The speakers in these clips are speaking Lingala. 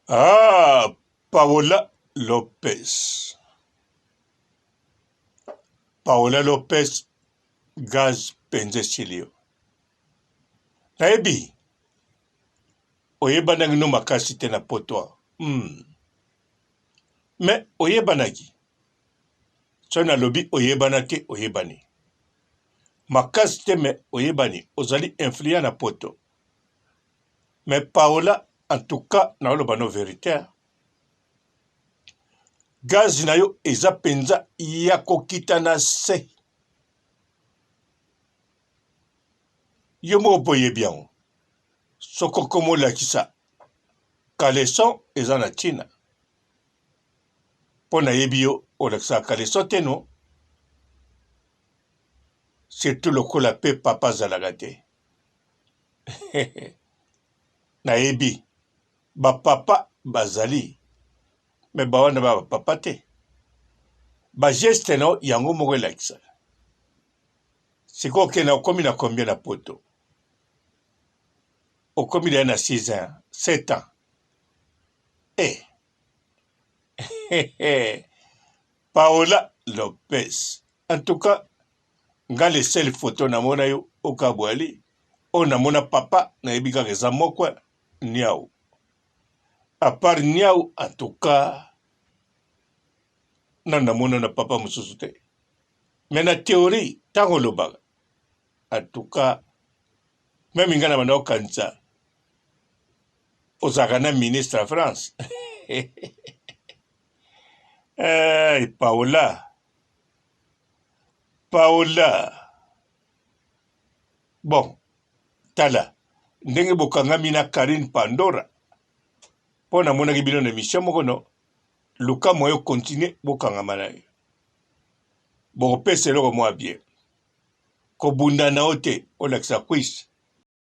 Ah, Paola Lopez. Paola Lopez, gaz penze silio. Naebi, oyebanagi no makasi te na poto. Me oyebanagi. So nalobi oyebana te oyebani. Makasi te me oyebani, ozali influent na poto. Me Paola, en tout cas, na oloba no vérité. Gaz na yo eza penza ya kokita na se. Yo mo boye bien. Soko komo lakisa. Kaleson eza na China. Pona yebi yo olakisa kaleson te no. Surtout lokola pe papa zalaka te. Na yebi. Ba papa bazali. Me ba wana ba papa te. Ba geste no yango moko elakisa. Siko okena okomi na combien na poto. Okomi na 6 ans, 7 ans. Paola Lopez. En tout cas, nga le seul photo na mona yo okabwali. O na mona papa na yebika keza moko niao. À part niao, en tout cas, na mona na papa mususu te. Mais na théorie, tango lobaga. En tout cas, même nga na bana okanisa. Ozaka na ministre à France. Hey, Paola. Bon, tala. Ndenge bokangami na Karine Pandora. Pona mona kibino na mission moko no. Luka moyo continue bokangama na yo. Bokopesa eloko mwa bien. Kobunda na ote olakisa quiz.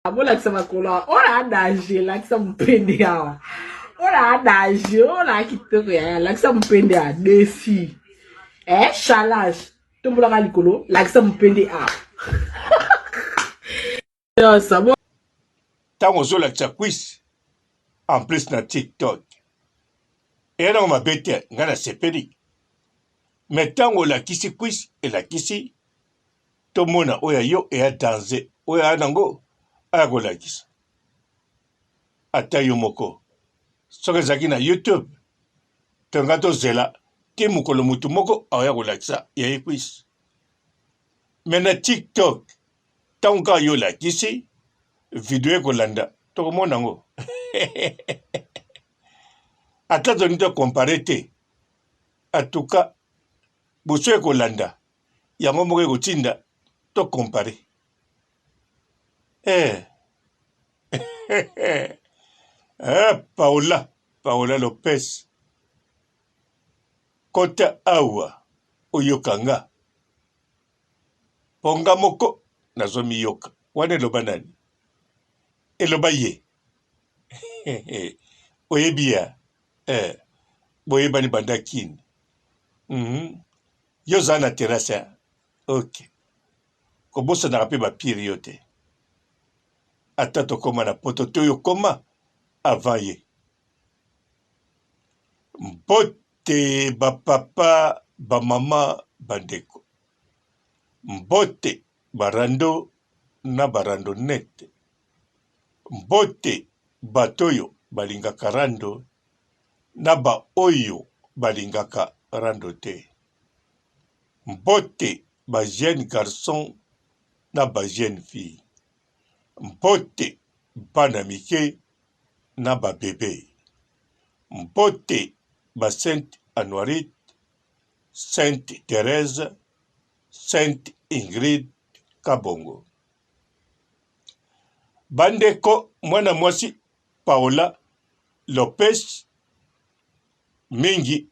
Abolakisa makolo ora adaje lakisa mpende awa. Ora adaje ora kitoko ya lakisa mpende a desi. Challenge. Tumbola likolo lakisa mpende awa. Yo sabo. Tango zo lakisa quiz. En plus na TikTok. Era ngoma bete ngana sepeli. Mais tango lakisi quiz elakisi tomona oya yo eya danse oya anango ako lakisa. Ata yo moko. Soki ezalaki na YouTube. Tonga tozela ti mokolo mutu moko aoya kolakisa yaye quiz. Mais na TikTok tango kaka yo lakisi video ekolanda tokomona ngo. Ata toni to compare te. En tout cas, boso ekolanda yango moko ekotinda to compare. Paola Lopez. Kota awa oyokanga. Ponga moko nazomi yoka. Wane eloba nani? Eloba ye. Oyebia. Boyebani banda kini. Yo za na terasa. Ok. Kobosa na rape ba pire yo te. Ata tokoma na poto to yo koma avant ye. Mbote ba papa ba mama bandeko. Mbote barando na barando net. Mbote batoyo balingaka rando na ba oyo balingaka rando te. Mbote ba jeune garçon na ba jeune fille. Mbote bana mike na ba bébé. Mbote ba Sainte Anoirite, Sainte Thérèse, Sainte Ingrid Kabongo. Bandeko mwana mwasi Paola Lopez mingi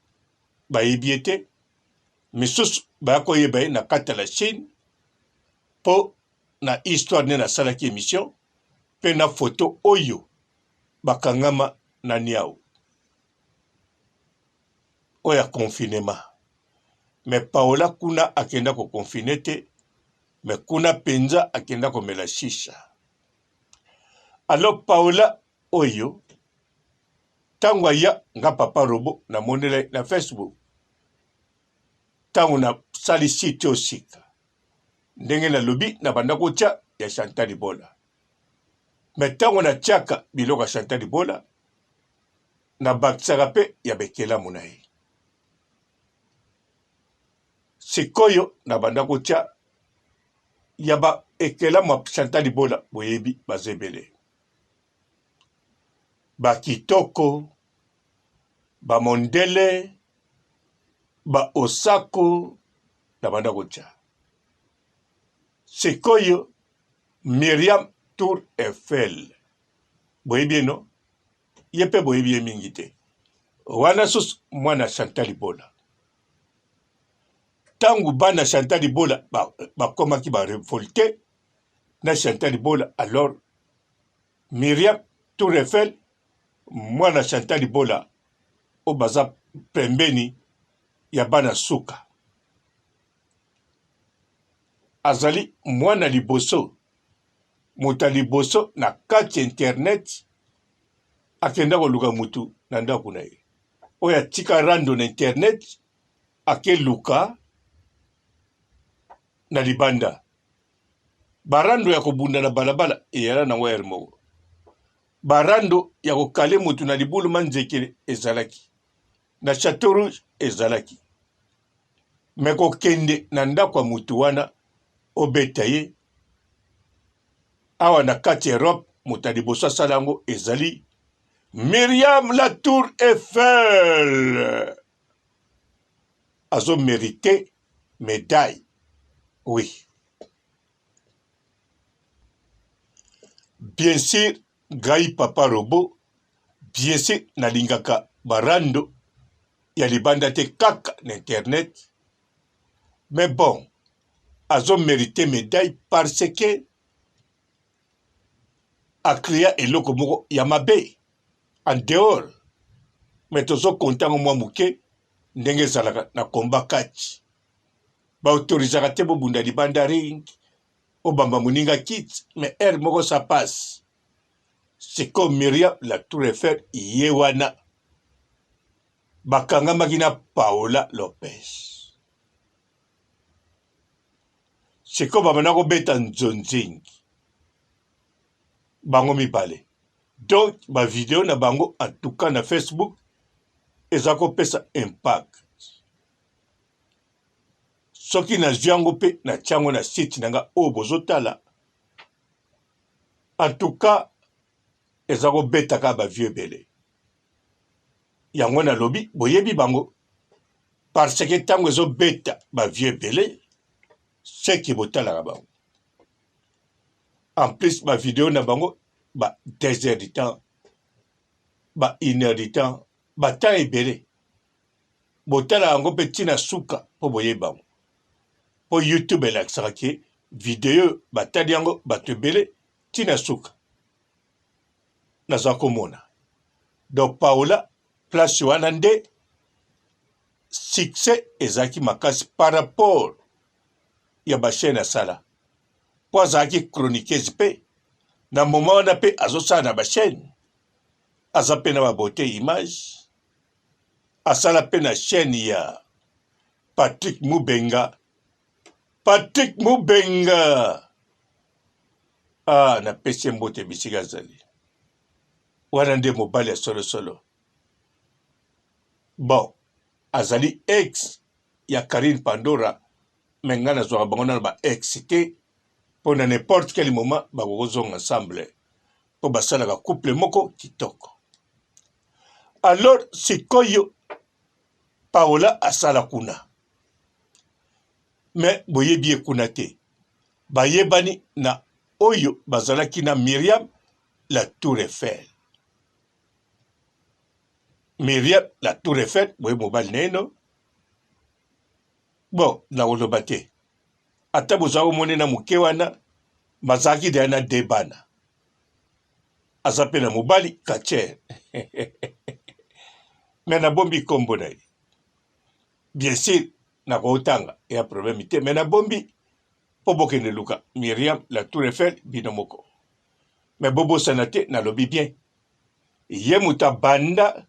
bayebi ete misusu bakoyeba ye na kati la Chine po na histoire ne nasalaki émission pe na photo oyo bakangama na niao oya confinement. Mais Paola kuna akenda ko confine te, mais kuna penza akenda ko mela shisha. Alors Paola oyo ntango aya nga papa robo na monele na Facebook ntango na sali site osika ndenge na lobi na banda kotia ya Chantal Libola me ntango na tiaka biloko ya Chantal Libola na bakisaka mpe ya bekelamu na ye sikoyo na banda kotia ya ba ekelamu ya Chantal Libola boyebi bazebele bakitoko bamondele baosako na banda kotia sikoyo Myriam Tour Eiffel boyebi eno ye mpe boyebi ye mingi te wana susu mwana Chantal Libola ntango bana Chantal Libola bakomaki barevolte na Chantal Libola alors Myriam Tour Eiffel mwana Chantal Libola o baza pembeni ya bana suka azali mwana liboso moto liboso na kati internet akenda koluka mutu na ndako na ye oyo atika rando na internet akeluka na libanda barando ya kobunda na balabala eyala nango ere moko barando ya kokale mutu na libulu manzekele ezalaki na Chateau Rouge ezalaki me kokende na ndako ya mutu wana obeta ye awa na kati Europe moto liboso asala yango ezali Myriam la Tour Eiffel azo mérité médaille oui bien sûr Gai Papa Robo bien sûr nalingaka barando ya libanda te kaka na internet mais bon azo mérité médaille parce que a créé eloko moko ya mabe en dehors mais tozo kontango mwa muke ndenge ezalaka na komba kati baautorizaka te bobunda libanda ring obamba moninga kit mais ere moko sa passe c'est comme Myriam la Tour Eiffel ye wana bakangamaki na Paola Lopez c'est comme bamana kobeta nzonzingi bango mibale donc ba vidéo na bango en tout cas na Facebook eza kopesa impact soki na jango pe na tiango na site nanga o bozotala en tout cas eza kobeta ka ba vieux belé yango na lobi boyebi bango parce que tango ezo beta ba vieux belé c'est que botala bango en plus ma vidéo na bango ba 2 heures du temps ba 1 heure du temps ba temps ebele botala yango pe tina suka po boyebi bango po YouTube elakisaka ke video batali yango bato ebele tina suka naza komona donc Paola place wana nde succès ezalaki makasi par rapport ya bachaine asala po azalaki chroniqueuse mpe na moment wana mpe azosala na bachaine aza mpe na babote image asala mpe na chaîne ya Patrick Mubenga napesi ye mbote bisika azali wana nde mobali ya solosolo bon azali ex ya Karine Pandora me ngai nazwaka bango na ba ex te mpo na n'importe quel moment bakokozonga ensemble mpo basalaka couple moko kitoko alors sikoyo Paola asala kuna me boyebi ye kuna te bayebani na oyo bazalaki na Myriam la Tour Eiffel Myriam la Tour Eiffel boye mobali na eno bon na koloba te ata bozala komone na moke wana bazalaki deya na de bana aza mpe na mobali Kacher me nabombi nkombo na ye bien sûr nakotanga eya problème te me nabombi mpo bokende luka Myriam la Tour Eiffel bino moko me bobosana te nalobi bien ye moto abanda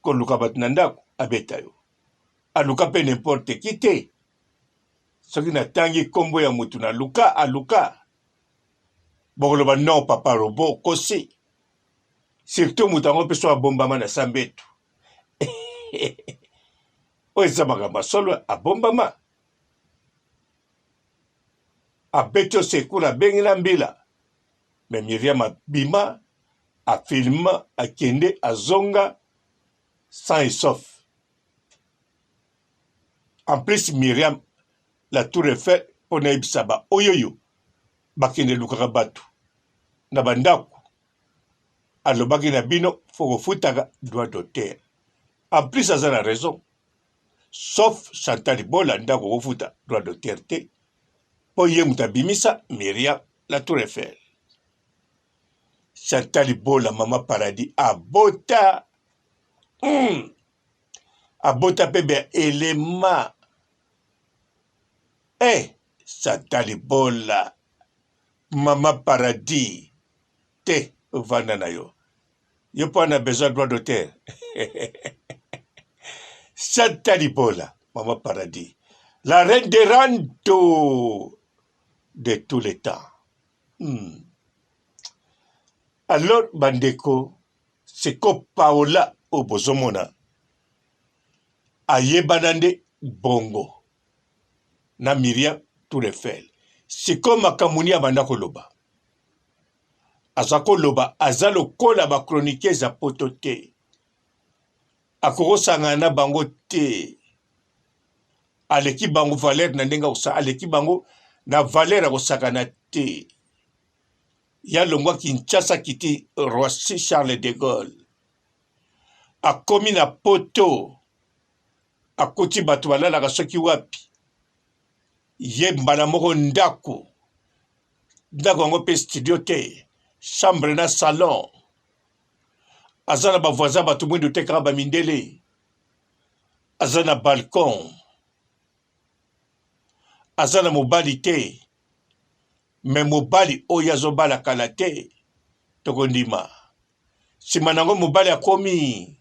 koluka bato na ndako abeta yo aluka mpe n'importe qui te soki natangi nkombo ya motu naluka aluka bokoloba non papa robo kosi surtout moto yango mpe so abombama na sambetu oyo eza makambo ya solo abombama abeti yo sekulu abengi na mbila me Miriam abima afilma akende azonga sans et sauf. En plus Miriam la tour Eiffel pona yebisa ba oyoyo bakende lukaka bato na bandako alobaki na bino fo kofutaka droit d'auteur. En plus aza na raison sauf Chantal Bola ndako kofuta droit d'auteur te po ye moto abimisa Miriam la tour Eiffel. Chantal Bola mama paradis abota abota pe be elema Chantal Bola mama paradis te vanda na yo yo mpo na besoin droit d'auteur Chantal Bola mama paradis la reine des randos de tous les temps. Alors bandeko seko Paola obozomona ayebana nde bongo na Miriam Tour Eiffel siko makamuni abanda koloba aza koloba aza lokola bachroniqueuse ya poto te akokosangana na bango te aleki bango valeur na ndenge kosa aleki bango na valeur ya kosakana te ya longwa Kinshasa kiti Roissy Charles de Gaulle akomi na poto akoti bato balalaka soki wapi ye mbala moko ndako yango mpe studio te chambre na salon aza na bavoisin bato mwindu te kaka bamindele aza na balcon aza na mobali te me mobali oyo azobala kala te tokondima nsima nango mobali akomi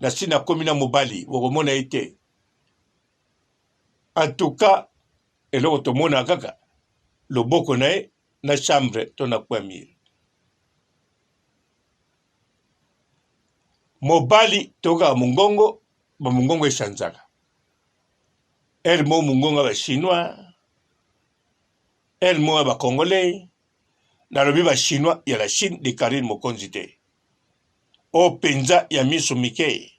na sina akomi na mobali bokomona ye te en tout cas eloko tomona kaka loboko na ye na chambre to na kwamir mobali toka mongongo bamongongo esanzaka ele mo mongongo ya bachinois ele mo ya bacongolais nalobi bachinois ya la Chine de Karine Mokonzi te o penza ya miso mike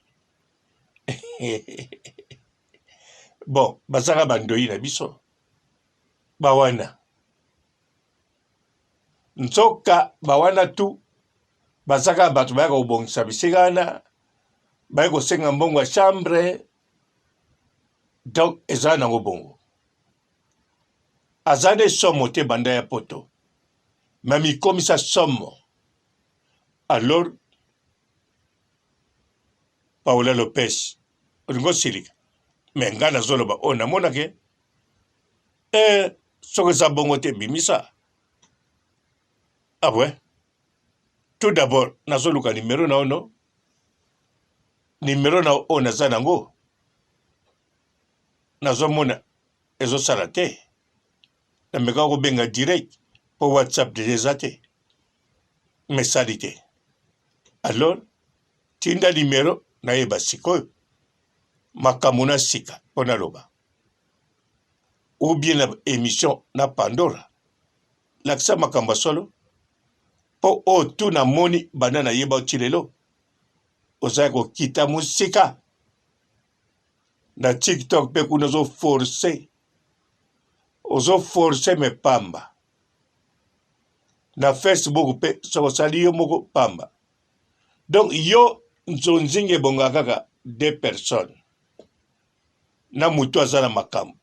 bon bazaka bandoi na biso bawana nzoka bawana tu bazaka bato bayaka kobongisa bisika wana baye kosenga mbongo ya chambre donc ezala nango bongo aza nde somo te banda ya poto me mikomisa somo alors Paola Lopez olingo silika me nga nazoloba oyo namonake soki eza bongo te bimisa ah ouais tout d'abord nazoluka nimero na ono nimero na oyo naza nango nazomona ezosala te nameka kobenga direct po WhatsApp de eza te mesali te alors tinda nimero nayeba sikoyo makambo na sika mpo naloba ou bien na émission na Pandora lakisa makambo ya solo mpo oyo tu namoni banda nayeba oti lelo ozali kokita mosika na TikTok mpe kuna ozoforce me pamba na Facebook mpe soki osali yo moko pamba donc yo nzonzinga ebonga kaka 2 personnes na mutu aza na makambo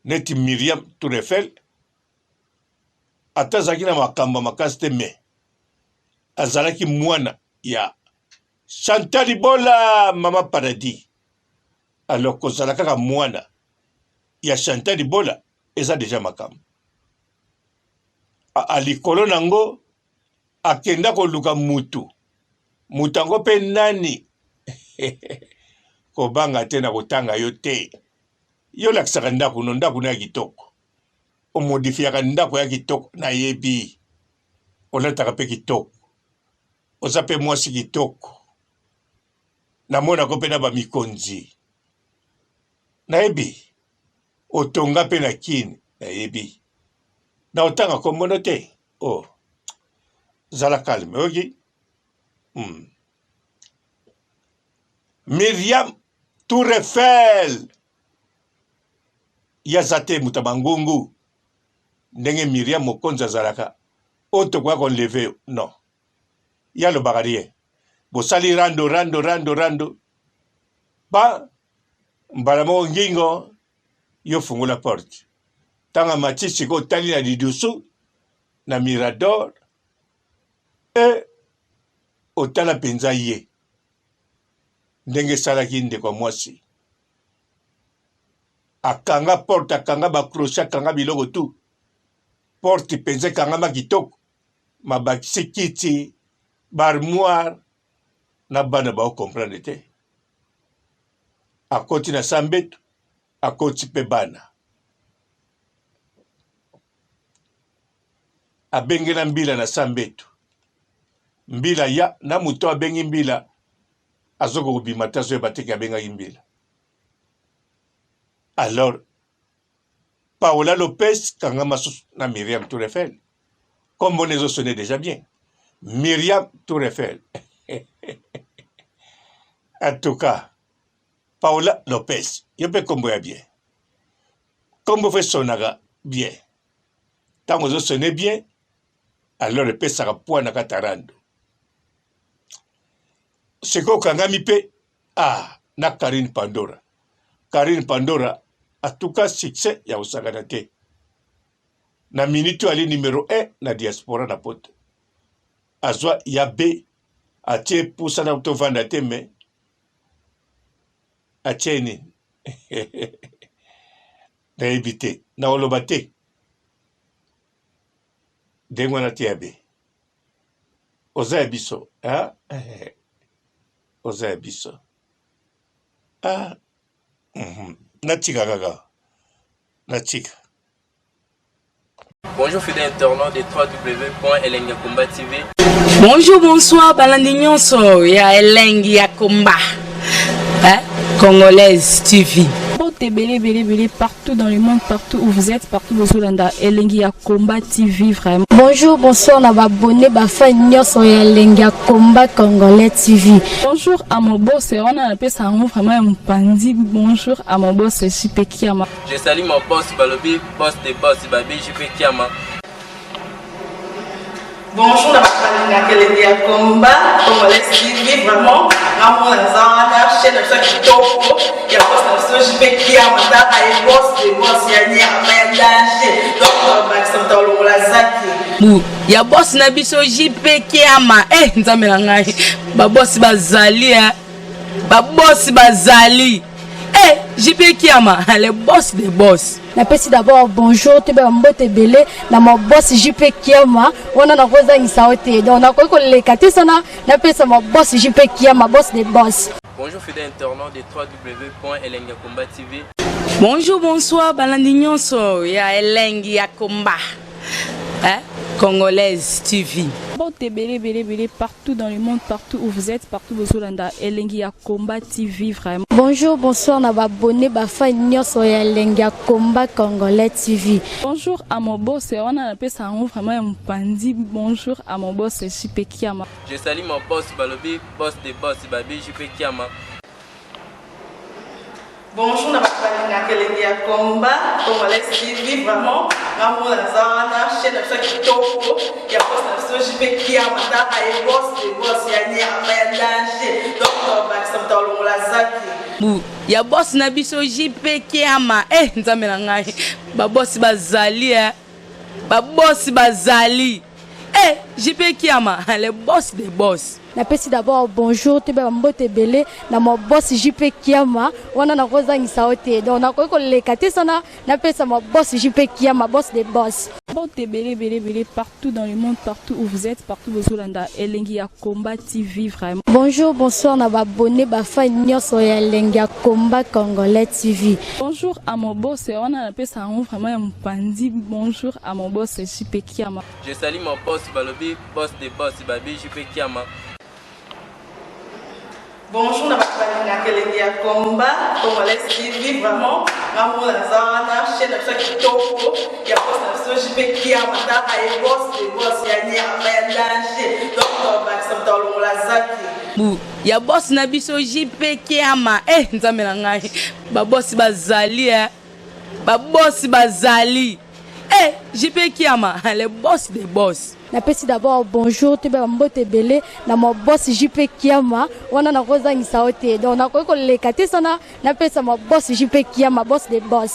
neti Miriam Tour Eiffel ata azalaki na makambo makasi te me azalaki mwana ya Chantal Bola mama paradis alors kozala kaka mwana ya Chantal Bola eza deja makambo alikolo nango akenda koluka mutu yango mpe nani kobanga te na kotanga yo te yo lakisaka ndako no ndako na ya kitoko omodifiaka ndako ya kitoko na yebi olataka mpe kitoko oza mpe mwasi kitoko namonako mpe na bamikonzi nayebi otonga mpe na kini nayebi na otanga kombono te zala calme oki Myriam Tour Eiffel yaza te muta bangungu ndenge Myriam mokonzi azalaka otokoya konleve non yalobaka rien bosali rando ba mbala moko ngingo yo fungula porte tanga matisi ko otali na lidusu na Mirador otala mpenza ye ndenge esalaki ndeko mwasi akanga porte akanga bakrochet akanga biloko tu porte mpenza ekangama kitoko mabakisi kiti barmoire na bana baokomprendre te akoti na sambeto akoti mpe bana abengela mbila na sambeto mbila ya na moto abengi mbila azoko kobima te azoyeba teke abengaki mbila alors Paola Lopez kangama susu na Myriam Tour Eiffel kombo ezosone déjà bien Myriam Tour Eiffel en tout cas Paola Lopez yo mpe kombo ya bien kombo fe sonaka bien ntango ezosone bien alors epesaka poa na katarando sikoyo okangami mpe na Karine Pandora en tout cas succès ya kosakana te na minute ali numéro 1 na diaspora na poto azwa ya B atie pusa na tovanda te me atie nini nayebi te na oloba te ndenge wana te ya B oza ya biso oza ya biso natika kaka natika. Bonjour fidèles internautes de www.elengiakomba TV. Bonjour, bonsoir, balandi nyonso ya Elengi ya Komba. Congolaise TV. Belé partout dans le monde, partout où vous êtes, partout où vous êtes, Elengi ya Komba TV vraiment. Bonjour, bonsoir, on a abonné bafa nyonso ya Elengi ya Komba Congolais TV. Bonjour à mon boss, on a appelé ça vraiment un pandi. Bonjour à mon boss, JP Kiama. Je salue mon boss Balobi, boss de boss Babi, JP Kiama. Bonjour, la Elengi ya Komba Congolais TV vraiment. Ramon Zana, chaîne de ça qui topo, il y a pas de JP Kiama, et boss de boss Yania, mais donc Maxime Tolo Lazaki. Ya boss na biso JP Kiama. Nzambe na ngai. Ba boss bazali Ba boss bazali. JP Kiama, le boss des boss. Napesi d'abord bonjour, tu peux mbote belé na mon boss JP Kiama. On a na koza ngisaote. Donc na ko le katisana, napesa mon boss JP Kiama, boss des boss. Bonjour fidèles internautes de www.elengiakomba TV. Bonjour, bonsoir, balandi nyonso ya Elengi ya Komba. Congolaise TV. Belé partout dans le monde, partout où vous êtes, partout où vous êtes, Elengi ya Komba TV vraiment. Bonjour, bonsoir, on a abonné bafa nyonso ya Elengi ya Komba Congolais TV. Bonjour à mon boss, on a appelé ça vraiment un pandi. Bonjour à mon boss JP Kiama. Je salue mon boss Balobi, boss de boss Babi, JP Kiama. Bonjour, la Elengi ya Komba Congolais TV vraiment. Ramon Zana, chaîne de ça qui topo, il y a pas de JP Kiama, et boss de boss Yania, mais donc Maxime Tolo Lazaki. Ya boss na biso JP Kiama. Nzambe na ngai. Ba boss bazali Ba boss bazali. JP Kiama, le boss des boss. Napesi d'abord bonjour te ba mbote belé na mo boss JP Kiama wana na kozangisa ote donc na ko lekate sana napesa mo boss JP Kiama boss des boss. Mbote belé partout dans le monde, partout où vous êtes, partout où vous êtes, Elengi ya Combat TV vraiment. Bonjour, bonsoir na ba abonné ba fan nyonso ya Elengi ya Combat Congolais TV. Bonjour à mon boss, on a appelé ça vraiment un pandi. Bonjour à mon boss JP Kiama. Je salue mon boss Balobi, boss des boss Babi JP Kiama. Bonjour, na bakubali Elengi ya Combat Congolais TV vraiment. Maman la zana chaîne de chaque topo ya boss na JP Kiama ta ay boss de boss ya ni ya danger donc ba samtalo la zaki. Bu ya boss na biso JP Kiama nzambe na ngai ba boss bazali ba boss bazali JP Kiama le boss des boss. Napesi d'abord bonjour te ba mbote belé na mo boss JP Kiama wana na kozangisa ote donc na ko lekate sana napesa mo boss JP Kiama boss des boss.